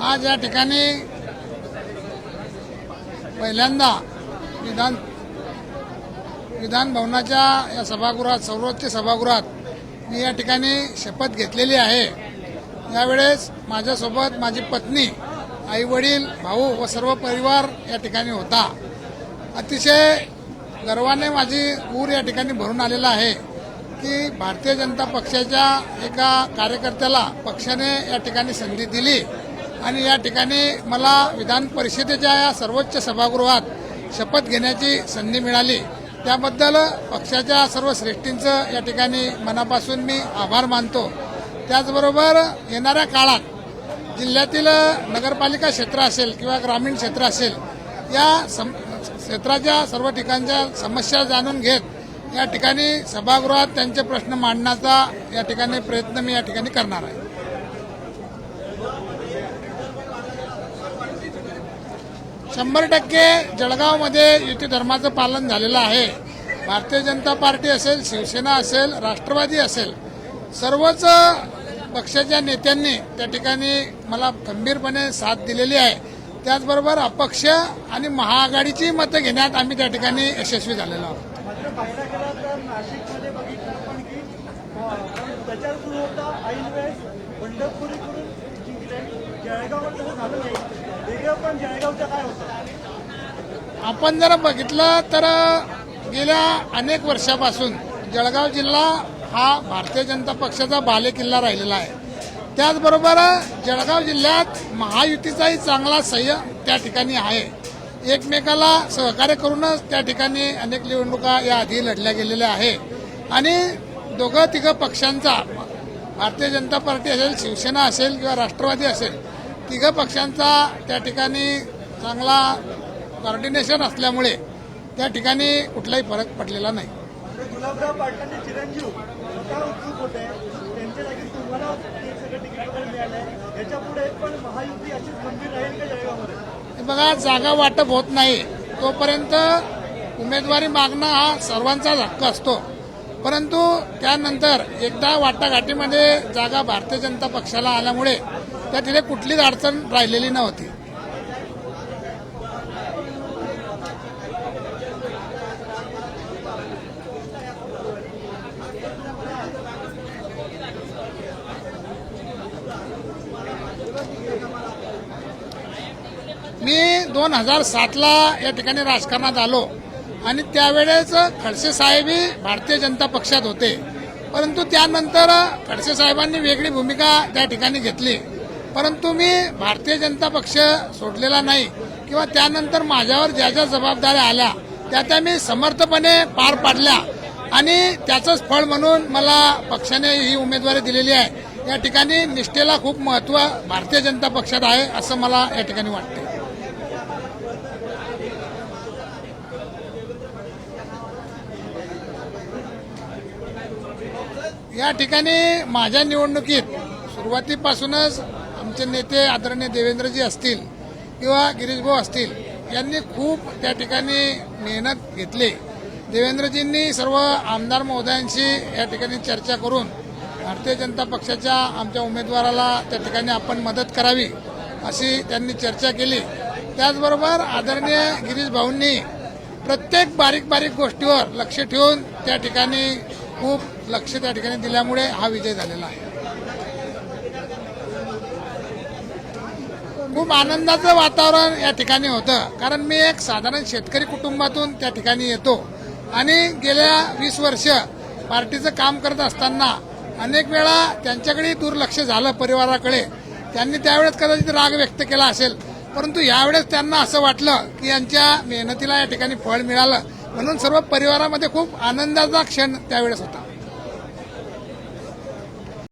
आज या ठिकाणी पहिल्यांदा विधान भवनाच्या या सभागृहात, सर्वोच्च सभागृहात मी या ठिकाणी शपथ घेतलेली आहे। यावेळेस माझ्यासोबत माझी पत्नी, आई वडील, भाऊ व सर्व परिवार या ठिकाणी होता। अतिशय गर्वाने माझी ऊर या ठिकाणी भरून आलेला आहे की भारतीय जनता पक्षाच्या एका कार्यकर्त्याला पक्षाने या ठिकाणी संधी दिली आणि या ठिकाणी मला विधान परिषदेच्या या सर्वोच्च सभागृहात शपथ घेण्याची संधी मिळाली। त्याबद्दल पक्षाच्या सर्व श्रेष्ठींचं या ठिकाणी मनापासून मी आभार मानतो। त्याचबरोबर येणाऱ्या काळात जिल्ह्यातील नगरपालिका क्षेत्र असेल किंवा ग्रामीण क्षेत्र असेल, या क्षेत्राच्या सर्व ठिकाणच्या समस्या जाणून घेत या ठिकाणी सभागृहात त्यांचे प्रश्न मांडण्याचा या ठिकाणी प्रयत्न मी या ठिकाणी करणार आहे। 100% जळगावमध्ये युती धर्माचं पालन झालेलं आहे। भारतीय जनता पार्टी असेल, शिवसेना असेल, राष्ट्रवादी असेल, सर्वच पक्षाच्या नेत्यांनी त्या ठिकाणी मला खंबीरपणे साथ दिलेली आहे। त्याचबरोबर अपक्ष आणि महाआघाडीची मतं घेण्यात आम्ही त्या ठिकाणी यशस्वी झालेलो आहोत। आपण जर बघितलं तर गेल्या अनेक वर्षापासून जळगाव जिल्हा हा भारतीय जनता पक्षाचा बालेकिल्ला राहिलेला आहे। त्याचबरोबर जळगाव जिल्ह्यात महायुतीचाही चांगला संयम त्या ठिकाणी आहे। एकमेकाला सहकार्य करूनच त्या ठिकाणी अनेक निवडणुका या आधी लढल्या गेलेल्या आहे आणि दोघं तिघं पक्षांचा, भारतीय जनता पार्टी असेल, शिवसेना असेल किंवा राष्ट्रवादी असेल, तिघं पक्षांचा त्या ठिकाणी चांगला कोऑर्डिनेशन असल्यामुळे त्या ठिकाणी कुठलाही फरक पडलेला नाही। गुलाबराव पाटलांचे चिरंजीव स्वतः उत्सुक होते, त्यांच्या जागी तुम्हाला सगळं तिकीट वगैरे मिळालंय, याच्यापुढे पण महायुती अशीच गंभीर राहील का जळगावमध्ये? बघा, जागा वाटप होत नाही तोपर्यंत उमेदवारी मागणं हा सर्वांचाच हक्क असतो, परंतु त्यानंतर एकदा वाटाघाटीमध्ये जागा भारतीय जनता पक्षाला आल्यामुळे त्या तिथे कुठलीच अडचण राहिलेली नव्हती। मी 2007ला या ठिकाणी राजकारणात आलो आणि त्यावेळेस खडसे साहेबही भारतीय जनता पक्षात होते, परंतु त्यानंतर खडसे साहेबांनी वेगळी भूमिका त्या ठिकाणी घेतली। परंतु मी भारतीय जनता पक्ष सोडलेला नाही किंवा त्यानंतर माझ्यावर ज्या ज्या जबाबदाऱ्या आल्या त्या मी समर्थपणे पार पाडल्या आणि त्याचंच फळ म्हणून मला पक्षाने ही उमेदवारी दिलेली आहे। या ठिकाणी निष्ठेला खूप महत्त्व भारतीय जनता पक्षात आहे असं मला या ठिकाणी वाटते। या ठिकाणी माझ्या निवडणुकीत सुरुवातीपासूनच आमचे नेते आदरणीय देवेंद्रजी असतील किंवा गिरीशभाऊ असतील, यांनी खूप त्या ठिकाणी मेहनत घेतली। देवेंद्रजींनी सर्व आमदार महोदयांशी या ठिकाणी चर्चा करून भारतीय जनता पक्षाच्या आमच्या उमेदवाराला त्या ठिकाणी आपण मदत करावी अशी त्यांनी चर्चा केली। त्याचबरोबर आदरणीय गिरीशभाऊंनी प्रत्येक बारीक बारीक गोष्टीवर लक्ष ठेवून त्या ठिकाणी खूप लक्ष त्या ठिकाणी दिल्यामुळे हा विजय झालेला आहे। खूप आनंदाचं वातावरण या ठिकाणी होतं, कारण मी एक साधारण शेतकरी कुटुंबातून त्या ठिकाणी येतो आणि गेल्या 20 वर्ष पार्टीचं काम करत असताना अनेक वेळा त्यांच्याकडे दुर्लक्ष झालं परिवाराकडे। त्यांनी त्यावेळेस कदाचित राग व्यक्त केला असेल, परंतु यावेळेस त्यांना असं वाटलं की यांच्या मेहनतीला या ठिकाणी फळ मिळालं, म्हणून सर्व परिवारामध्ये खूप आनंदाचा क्षण त्यावेळेस होता।